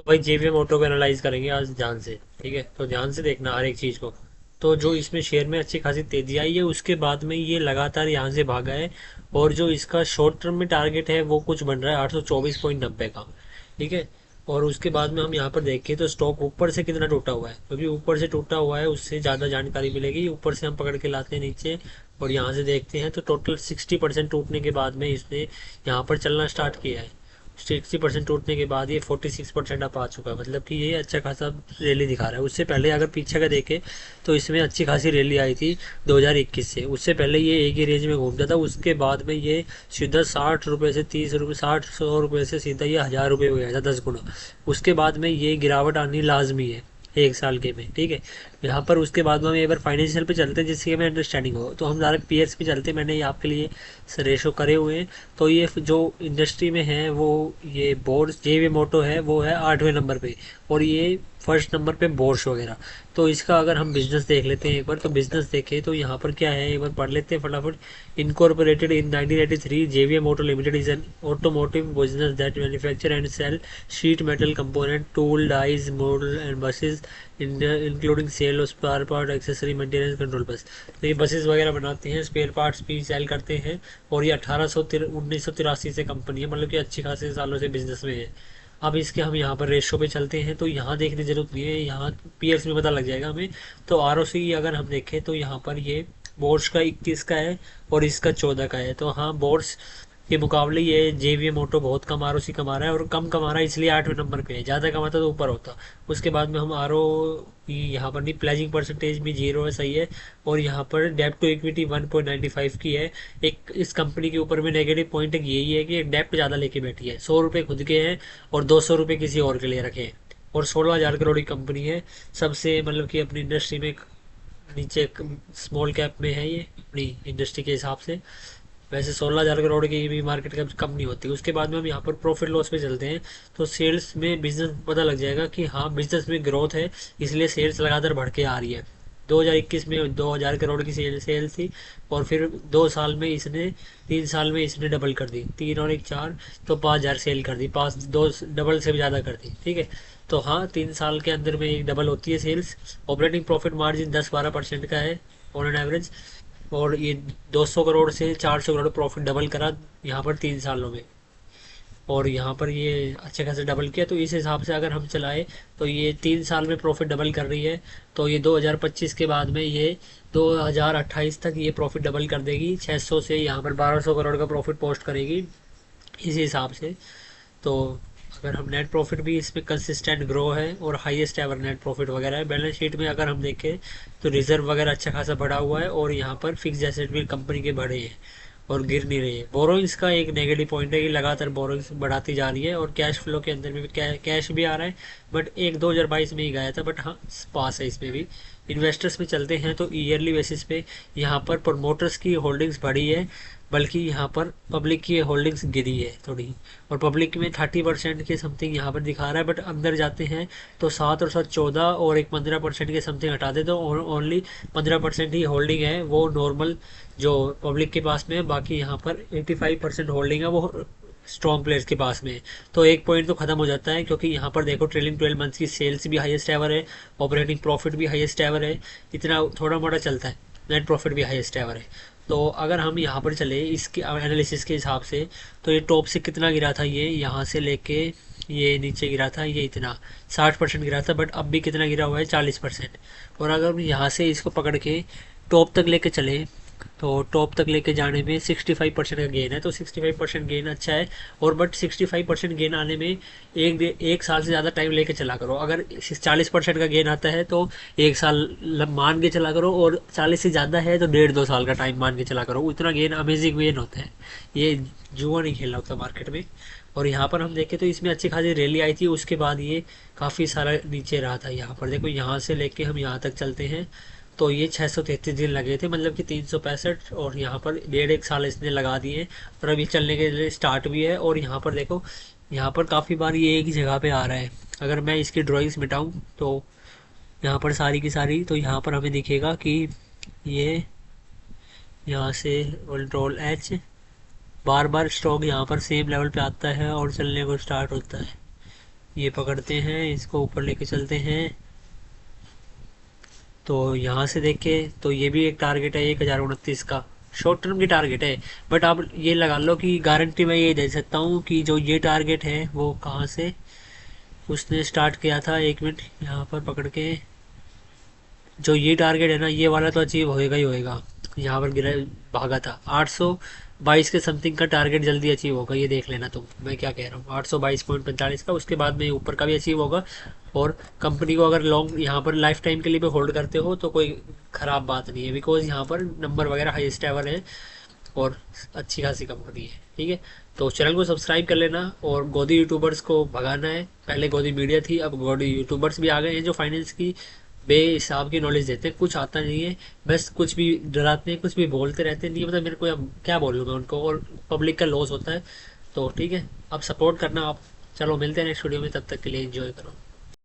भाई JVM auto को analyse करेंगे आज ध्यान से। ठीक है, तो ध्यान से देखना हर एक चीज़ को। तो जो इसमें शेयर में अच्छी खासी तेजी आई है, उसके बाद में ये लगातार यहाँ से भागा है। और जो इसका शॉर्ट टर्म में टारगेट है वो कुछ बन रहा है 824.90 का। ठीक है। और उसके बाद में हम यहाँ पर देखें तो स्टॉक ऊपर से कितना टूटा हुआ है, क्योंकि ऊपर से टूटा हुआ है उससे ज़्यादा जानकारी मिलेगी। ऊपर से हम पकड़ के लाते हैं नीचे और यहाँ से देखते हैं तो टोटल 60% टूटने के बाद में इसने यहाँ पर चलना स्टार्ट किया है। 60% टूटने के बाद ये 46% अप आ चुका है, मतलब कि ये अच्छा खासा रैली दिखा रहा है। उससे पहले अगर पीछे का देखें तो इसमें अच्छी खासी रैली आई थी 2021 से। उससे पहले ये एक ही रेंज में घूमता था, उसके बाद में ये सीधा 60 रुपये से 30 रुपये 60 100 रुपये से सीधा ये 1000 रुपये हो गया था, 10 गुना। उसके बाद में ये गिरावट आनी लाजमी है एक साल के में। ठीक है। यहाँ पर उसके बाद में हम एक बार फाइनेंशियल पे चलते हैं जिसकी हमें अंडरस्टैंडिंग हो, तो हम डायरेक्ट पीएर्स पे चलते हैं। मैंने ये आपके लिए रेशो करे हुए हैं। तो ये जो इंडस्ट्री में है वो ये बोर्स जेवी मोटो है वो है 8वें नंबर पे। और ये फर्स्ट नंबर पे बोर्स वगैरह। तो इसका अगर हम बिजनेस देख लेते हैं एक बार, तो बिजनेस देखें तो यहाँ पर क्या है एक बार पढ़ लेते हैं फटाफट। Incorporated in 1983, JVM moto limited is an automotive business that manufacture and sell sheet metal component tool dies model and buses including sale of spare part accessory maintenance control bus. तो ये बसेस वगैरह बनाते हैं, spare parts भी cell करते हैं। और ये 1983 से कंपनी है, मतलब कि अच्छी खासी सालों से बिजनेस में है। अब इसके हम यहाँ पर रेशो पे चलते हैं, तो यहाँ देखने की जरूरत नहीं है, यहाँ पीएल्स में पता लग जाएगा हमें। तो आरओसी अगर हम देखें तो यहाँ पर ये बोर्स का 21 का है और इसका 14 का है। तो हाँ, बोर्स के मुकाबले ये जेवीएम ऑटो बहुत कम आरओसी कमा रहा है, और कम कमा रहा है इसलिए 8वें नंबर पे है। ज़्यादा कमाता तो ऊपर होता। उसके बाद में हम आरओ यहाँ पर नहीं, प्लेजिंग परसेंटेज भी 0 है, सही है। और यहाँ पर डेप्ट टू इक्विटी 1.95 की है। एक इस कंपनी के ऊपर में नेगेटिव पॉइंट एक यही है कि डेप्ट ज़्यादा लेके बैठी है। 100 रुपये खुद के हैं और 200 रुपये किसी और के लिए रखे हैं। और 16,000 करोड़ की कंपनी है। सबसे मतलब कि अपनी इंडस्ट्री में नीचे स्मॉल कैप में है ये अपनी इंडस्ट्री के हिसाब से। वैसे 16,000 करोड़ की भी मार्केट कैप कम नहीं होती। उसके बाद में हम यहाँ पर प्रॉफिट लॉस पे चलते हैं। तो सेल्स में बिजनेस पता लग जाएगा कि हाँ बिजनेस में ग्रोथ है, इसलिए सेल्स लगातार बढ़ के आ रही है। 2021 में 2,000 करोड़ की सेल थी। और फिर 2 साल में इसने 3 साल में इसने डबल कर दी, 3 और 1 4, तो 5,000 सेल कर दी, पाँच दो डबल से भी ज़्यादा कर दी। ठीक है। तो हाँ, 3 साल के अंदर में एक डबल होती है सेल्स। ऑपरेटिंग प्रॉफिट मार्जिन 10-12% का है ऑन एन एवरेज। और ये 200 करोड़ से 400 करोड़ प्रॉफिट डबल करा यहाँ पर 3 सालों में। और यहाँ पर ये अच्छे खासे डबल किया, तो इस हिसाब से अगर हम चलाए तो ये 3 साल में प्रॉफिट डबल कर रही है। तो ये 2025 के बाद में ये 2028 तक ये प्रॉफिट डबल कर देगी, 600 से यहाँ पर 1200 करोड़ का प्रॉफिट पोस्ट करेगी इसी हिसाब से। तो अगर हम नेट प्रॉफिट भी इसमें कंसिस्टेंट ग्रो है और हाईएस्ट एवर नेट प्रॉफिट वगैरह है। बैलेंस शीट में अगर हम देखें तो रिजर्व वगैरह अच्छा खासा बढ़ा हुआ है, और यहाँ पर फिक्स एसेट भी कंपनी के बढ़े हैं और गिर नहीं रही है। बोरोइंग्स का एक नेगेटिव पॉइंट है कि लगातार बोरोइंग्स बढ़ाती जा रही है, और कैश फ्लो के अंदर में भी कैश भी आ रहा है। बट एक 2022 में ही गया था, बट हाँ पास है इसमें भी। इन्वेस्टर्स में चलते हैं तो ईयरली बेसिस पे यहाँ पर प्रमोटर्स की होल्डिंग्स बढ़ी है, बल्कि यहाँ पर पब्लिक की होल्डिंग्स गिरी है थोड़ी। और पब्लिक में 30% के समथिंग यहाँ पर दिखा रहा है, बट अंदर जाते हैं तो 7 और 7 14 और एक 15% के समथिंग हटा दे तो ओनली 15% ही होल्डिंग है वो नॉर्मल जो पब्लिक के पास में है। बाकी यहाँ पर 85% होल्डिंग है वो स्ट्रॉन्ग प्लेयर्स के पास में है। तो एक पॉइंट तो खत्म हो जाता है, क्योंकि यहाँ पर देखो ट्रेलिंग 12 मंथ्स की सेल्स भी हाईएस्ट एवर है, ऑपरेटिंग प्रॉफिट भी हाईएस्ट एवर है। इतना थोड़ा मोड़ा चलता है, नेट प्रॉफिट भी हाईएस्ट एवर है। तो अगर हम यहाँ पर चले इसके एनालिसिस के हिसाब से, तो ये टॉप से कितना गिरा था, ये यहाँ से लेके ये नीचे गिरा था, ये इतना 60% गिरा था। बट अब भी कितना गिरा हुआ है, 40%। और अगर हम यहाँ से इसको पकड़ के टॉप तक लेके चले, तो टॉप तक लेके जाने में 65% का गेन है। तो 65% गेन अच्छा है। और बट 65% गेन आने में एक साल से ज़्यादा टाइम लेके चला करो। अगर 40% का गेन आता है तो एक साल मान के चला करो, और 40 से ज़्यादा है तो 1.5-2 साल का टाइम मान के चला करो। उतना गेन अमेजिंग गेन होता है, ये जुआ नहीं खेलना होता मार्केट में। और यहाँ पर हम देखें तो इसमें अच्छी खासी रैली आई थी, उसके बाद ये काफ़ी सारा नीचे रहा था। यहाँ पर देखो, यहाँ से लेके हम यहाँ तक चलते हैं तो ये 633 दिन लगे थे, मतलब कि 365। और यहाँ पर 1.5 1 साल इसने लगा दिए, और अभी चलने के लिए स्टार्ट भी है। और यहाँ पर देखो, यहाँ पर काफ़ी बार ये एक ही जगह पे आ रहा है। अगर मैं इसकी ड्राइंग्स मिटाऊँ तो यहाँ पर सारी की सारी, तो यहाँ पर हमें दिखेगा कि ये यहाँ से कंट्रोल एच बार बार स्टॉक यहाँ पर सेम लेवल पे आता है और चलने को स्टार्ट होता है। ये पकड़ते हैं, इसको ऊपर लेके चलते हैं। तो यहाँ से देखे तो ये भी एक टारगेट है 1029 का, शॉर्ट टर्म की टारगेट है। बट आप ये लगा लो कि गारंटी मैं ये दे सकता हूँ कि जो ये टारगेट है वो कहाँ से उसने स्टार्ट किया था, 1 मिनट यहाँ पर पकड़ के, जो ये टारगेट है ना ये वाला तो अचीव होएगा ही होएगा। यहाँ पर गिरा भागा था 822 के समथिंग का टारगेट जल्दी अचीव होगा, ये देख लेना तुम मैं क्या कह रहा हूँ, 822.45 का। उसके बाद में ऊपर का भी अचीव होगा। और कंपनी को अगर लॉन्ग यहाँ पर लाइफ टाइम के लिए भी होल्ड करते हो तो कोई ख़राब बात नहीं है, बिकॉज यहाँ पर नंबर वगैरह हाईएस्ट एवर है और अच्छी खासी कंपनी है। ठीक है, तो चैनल को सब्सक्राइब कर लेना और गोदी यूट्यूबर्स को भगाना है। पहले गोदी मीडिया थी, अब गोदी यूट्यूबर्स भी आ गए हैं जो फाइनेंस की बेहिसाब की नॉलेज देते हैं, कुछ आता नहीं है, बस कुछ भी डराते हैं, कुछ भी बोलते रहते हैं, नहीं मतलब मेरे को अब क्या बोलूँ मैं उनको, और पब्लिक का लॉस होता है। तो ठीक है, अब सपोर्ट करना आप। चलो मिलते हैं नेक्स्ट वीडियो में, तब तक के लिए एंजॉय करो।